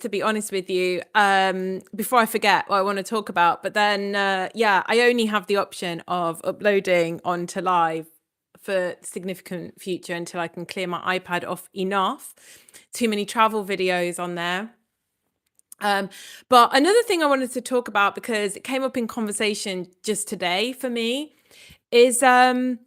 to be honest with you, before I forget what I want to talk about. But then, I only have the option of uploading onto live for significant future until I can clear my iPad off enough. Too many travel videos on there. But another thing I wanted to talk about, because it came up in conversation just today for me, is the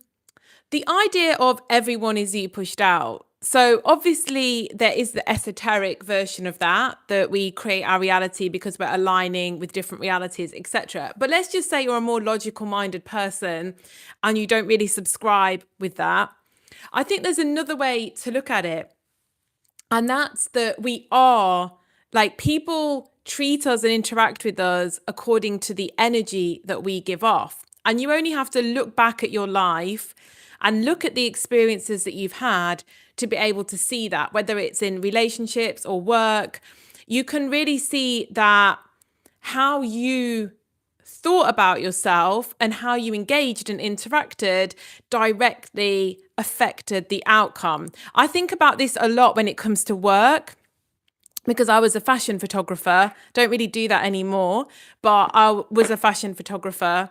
idea of everyone is you pushed out. So obviously there is the esoteric version of that we create our reality because we're aligning with different realities, etc. But let's just say you're a more logical minded person and you don't really subscribe with that. I think there's another way to look at it. And that's that we are, like, people treat us and interact with us according to the energy that we give off. And you only have to look back at your life and look at the experiences that you've had to be able to see that, whether it's in relationships or work. You can really see that how you thought about yourself and how you engaged and interacted directly affected the outcome. I think about this a lot when it comes to work, because I was a fashion photographer. Don't really do that anymore, but I was a fashion photographer.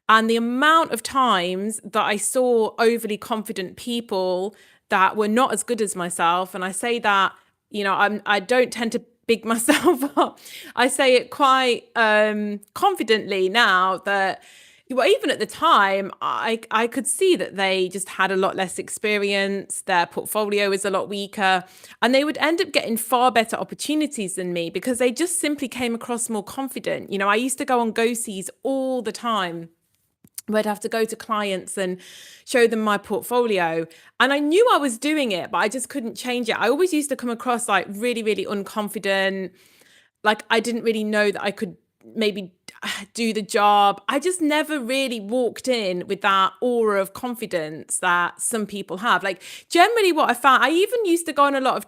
And the amount of times that I saw overly confident people that were not as good as myself, and I say that, I don't tend to big myself up. I say it quite confidently now that, well, even at the time, I could see that they just had a lot less experience. Their portfolio is a lot weaker, and they would end up getting far better opportunities than me because they just simply came across more confident. I used to go on go-sees all the time. I'd have to go to clients and show them my portfolio. And I knew I was doing it, but I just couldn't change it. I always used to come across like really, really unconfident. Like I didn't really know that I could maybe do the job. I just never really walked in with that aura of confidence that some people have. Like generally what I found, I even used to go on a lot of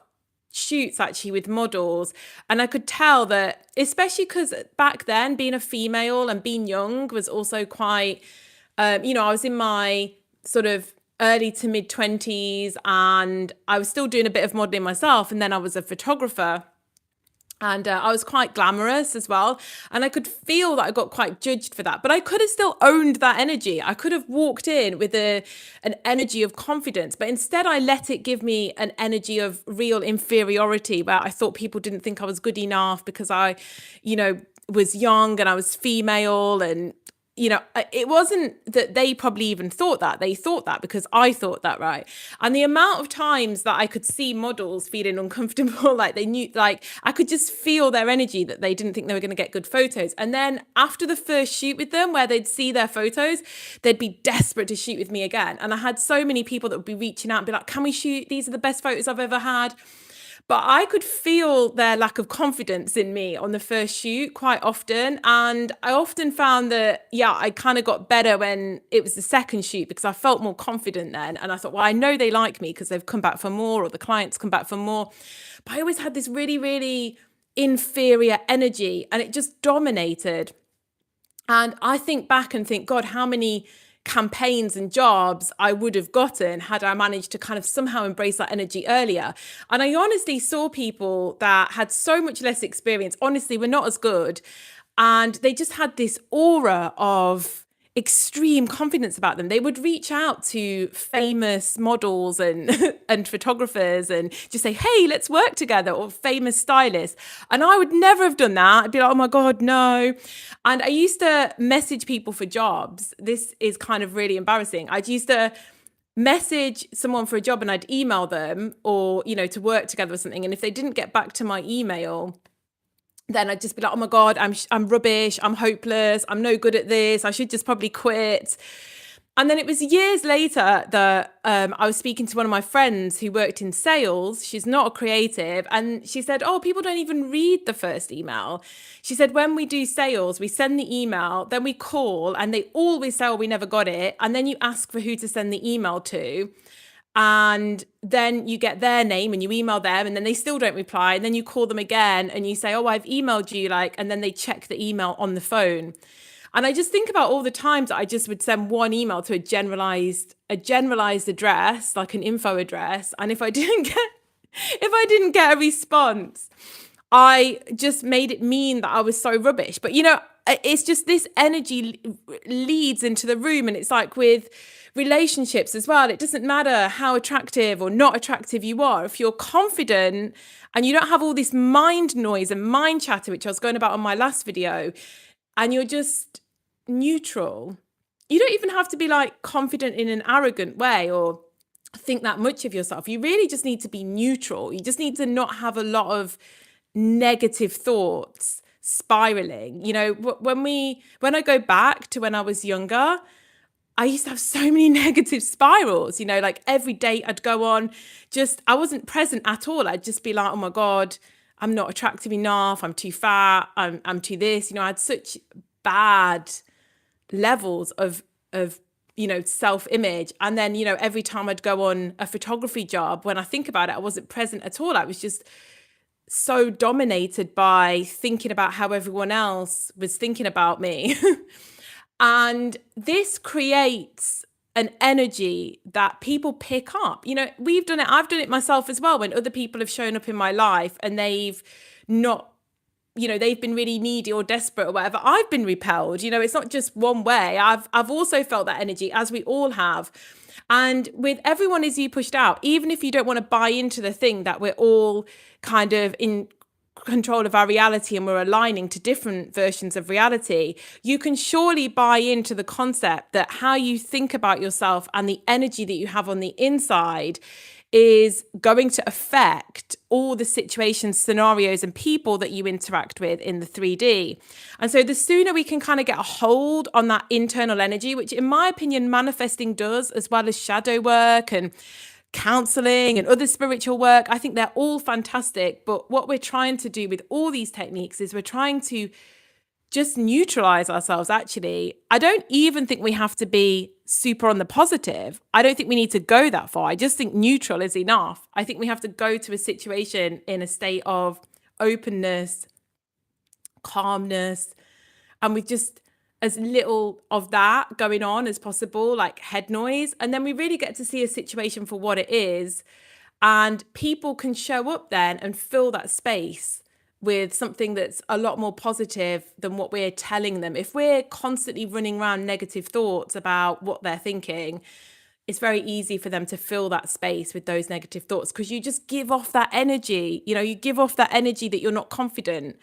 shoots actually with models, and I could tell that, especially because back then being a female and being young was also quite, I was in my sort of early to mid 20s and I was still doing a bit of modeling myself, and then I was a photographer. And I was quite glamorous as well. And I could feel that I got quite judged for that. But I could have still owned that energy. I could have walked in with an energy of confidence. But instead, I let it give me an energy of real inferiority, where I thought people didn't think I was good enough because I, was young and I was female. And it wasn't that they probably even thought that. They thought that because I thought that, right? And the amount of times that I could see models feeling uncomfortable, like they knew, like I could just feel their energy that they didn't think they were going to get good photos. And then after the first shoot with them, where they'd see their photos, they'd be desperate to shoot with me again. And I had so many people that would be reaching out and be like, can we shoot? These are the best photos I've ever had. But I could feel their lack of confidence in me on the first shoot quite often. And I often found that, I kind of got better when it was the second shoot because I felt more confident then. And I thought, well, I know they like me because they've come back for more, or the clients come back for more. But I always had this really, really inferior energy, and it just dominated. And I think back and think, God, how many campaigns and jobs I would have gotten had I managed to kind of somehow embrace that energy earlier. And I honestly saw people that had so much less experience, honestly, were not as good. And they just had this aura of extreme confidence about them. They would reach out to famous models and and photographers and just say, hey, let's work together, or famous stylists. And I would never have done that. I'd be like, oh my God, no. And I used to message people for jobs. This is kind of really embarrassing. I used to message someone for a job and I'd email them, or, to work together or something. And if they didn't get back to my email, then I'd just be like, oh my God, I'm rubbish. I'm hopeless. I'm no good at this. I should just probably quit. And then it was years later that I was speaking to one of my friends who worked in sales. She's not a creative. And she said, oh, people don't even read the first email. She said, when we do sales, we send the email, then we call, and they always say, oh, we never got it. And then you ask for who to send the email to. And then you get their name and you email them, and then they still don't reply. And then you call them again and you say, oh, I've emailed you, and then they check the email on the phone. And I just think about all the times that I just would send one email to a generalized address, like an info address. And if I didn't get a response, I just made it mean that I was so rubbish. But it's just this energy leads into the room, and it's like with relationships as well. It doesn't matter how attractive or not attractive you are. If you're confident and you don't have all this mind noise and mind chatter, which I was going about on my last video, and you're just neutral, you don't even have to be like confident in an arrogant way or think that much of yourself. You really just need to be neutral. You just need to not have a lot of negative thoughts spiraling. When I go back to when I was younger, I used to have so many negative spirals, like every date I'd go on, I wasn't present at all. I'd just be like, oh my God, I'm not attractive enough. I'm too fat. I'm too this. I had such bad levels of self-image. And then, every time I'd go on a photography job, when I think about it, I wasn't present at all. I was just so dominated by thinking about how everyone else was thinking about me. And this creates an energy that people pick up. We've done it. I've done it myself as well. When other people have shown up in my life and they've not, they've been really needy or desperate or whatever, I've been repelled. It's not just one way. I've also felt that energy, as we all have. And with Everyone Is You pushed out, even if you don't want to buy into the thing that we're all kind of in control of our reality and we're aligning to different versions of reality, you can surely buy into the concept that how you think about yourself and the energy that you have on the inside is going to affect all the situations, scenarios, and people that you interact with in the 3D. And so the sooner we can kind of get a hold on that internal energy, which in my opinion, manifesting does, as well as shadow work and counseling and other spiritual work, I think they're all fantastic. But what we're trying to do with all these techniques is we're trying to just neutralize ourselves. Actually, I don't even think we have to be super on the positive. I don't think we need to go that far. I just think neutral is enough. I think we have to go to a situation in a state of openness, calmness, and with just as little of that going on as possible, like head noise. And then we really get to see a situation for what it is. And people can show up then and fill that space with something that's a lot more positive than what we're telling them. If we're constantly running around negative thoughts about what they're thinking, it's very easy for them to fill that space with those negative thoughts, because you just give off that energy. You give off that energy that you're not confident.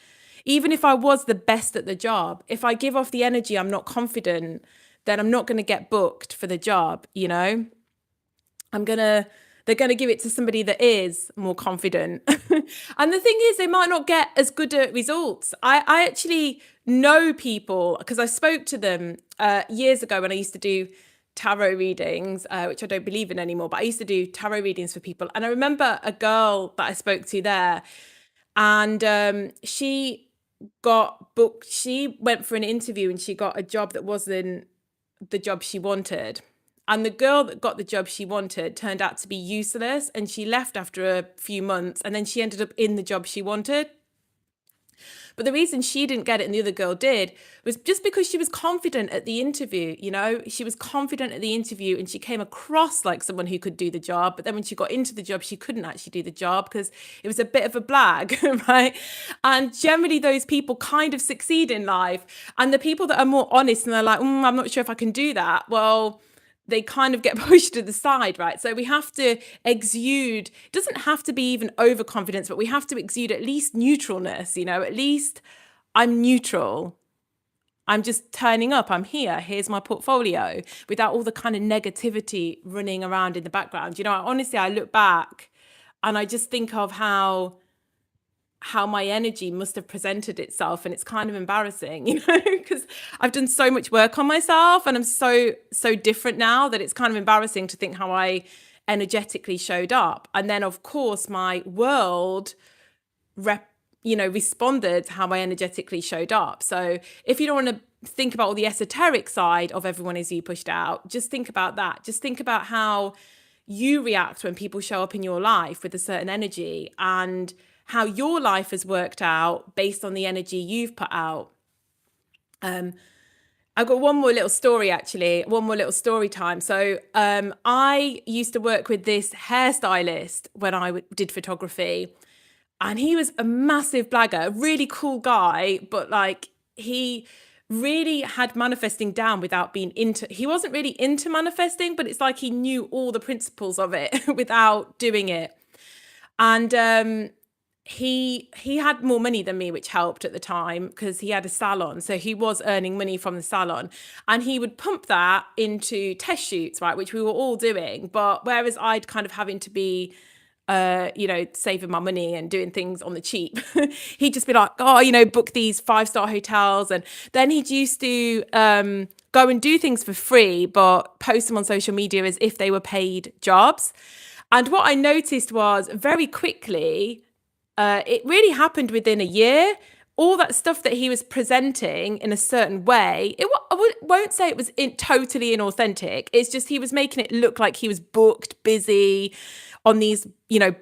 Even if I was the best at the job, if I give off the energy I'm not confident, then I'm not going to get booked for the job. They're going to give it to somebody that is more confident. And the thing is, they might not get as good at results. I actually know people, because I spoke to them years ago when I used to do tarot readings, which I don't believe in anymore, but I used to do tarot readings for people. And I remember a girl that I spoke to there, and she got booked. She went for an interview and she got a job that wasn't the job she wanted. And the girl that got the job she wanted turned out to be useless, and she left after a few months, and then she ended up in the job she wanted. But the reason she didn't get it and the other girl did was just because she was confident at the interview. She was confident at the interview and she came across like someone who could do the job. But then when she got into the job, she couldn't actually do the job because it was a bit of a blag, right? And generally those people kind of succeed in life. And the people that are more honest and they're like, I'm not sure if I can do that. Well, they kind of get pushed to the side, right? So we have to exude, it doesn't have to be even overconfidence, but we have to exude at least neutralness, at least I'm neutral. I'm just turning up, I'm here, here's my portfolio, without all the kind of negativity running around in the background. Honestly, I look back and I just think of how my energy must have presented itself, and it's kind of embarrassing, because I've done so much work on myself and I'm so different now that it's kind of embarrassing to think how I energetically showed up. And then of course my world responded to how I energetically showed up. So if you don't want to think about all the esoteric side of Everyone Is You pushed out, just think about that. Just think about how you react when people show up in your life with a certain energy, and how your life has worked out based on the energy you've put out. I've got one more little story, actually, one more little story time. So I used to work with this hairstylist when I did photography. and he was a massive blagger, a really cool guy, but like he really had manifesting down without being into, he wasn't really into manifesting, but it's like he knew all the principles of it without doing it. And he had more money than me, which helped at the time because he had a salon, so he was earning money from the salon, and he would pump that into test shoots, right, which we were all doing. But whereas I'd kind of having to be saving my money and doing things on the cheap, he'd just be like, oh, book these 5-star hotels. And then he'd used to go and do things for free, but post them on social media as if they were paid jobs. And what I noticed was very quickly, it really happened within a year. All that stuff that he was presenting in a certain way, I won't say it was totally inauthentic. It's just he was making it look like he was booked, busy on these,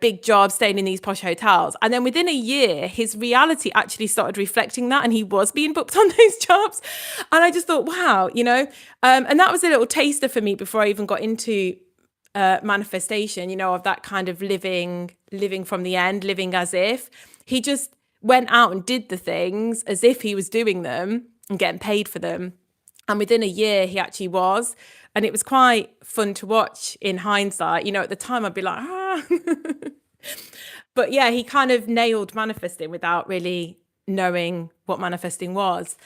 big jobs, staying in these posh hotels. And then within a year, his reality actually started reflecting that, and he was being booked on those jobs. And I just thought, wow, and that was a little taster for me before I even got into manifestation, of that kind of living from the end, living as if. He just went out and did the things as if he was doing them and getting paid for them. And within a year, he actually was. And it was quite fun to watch in hindsight. At the time, I'd be like, But yeah, he kind of nailed manifesting without really knowing what manifesting was.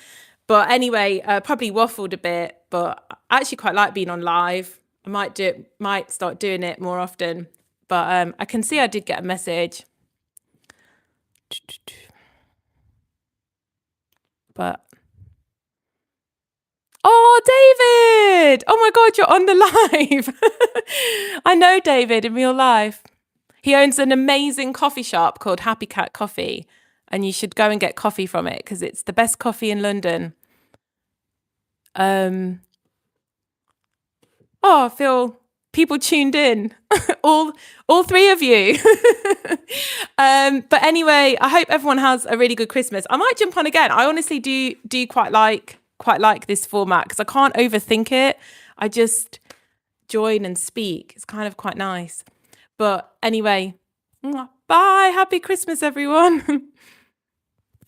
But anyway, probably waffled a bit, but I actually quite like being on live. I might start doing it more often. But I can see I did get a message. But oh, David! Oh my God, you're on the live. I know David in real life. He owns an amazing coffee shop called Happy Cat Coffee, and you should go and get coffee from it because it's the best coffee in London. I feel people tuned in, all three of you. But anyway, I hope everyone has a really good Christmas. I might jump on again. I honestly do quite like this format because I can't overthink it. I just join and speak. It's kind of quite nice. But anyway, bye. Happy Christmas, everyone.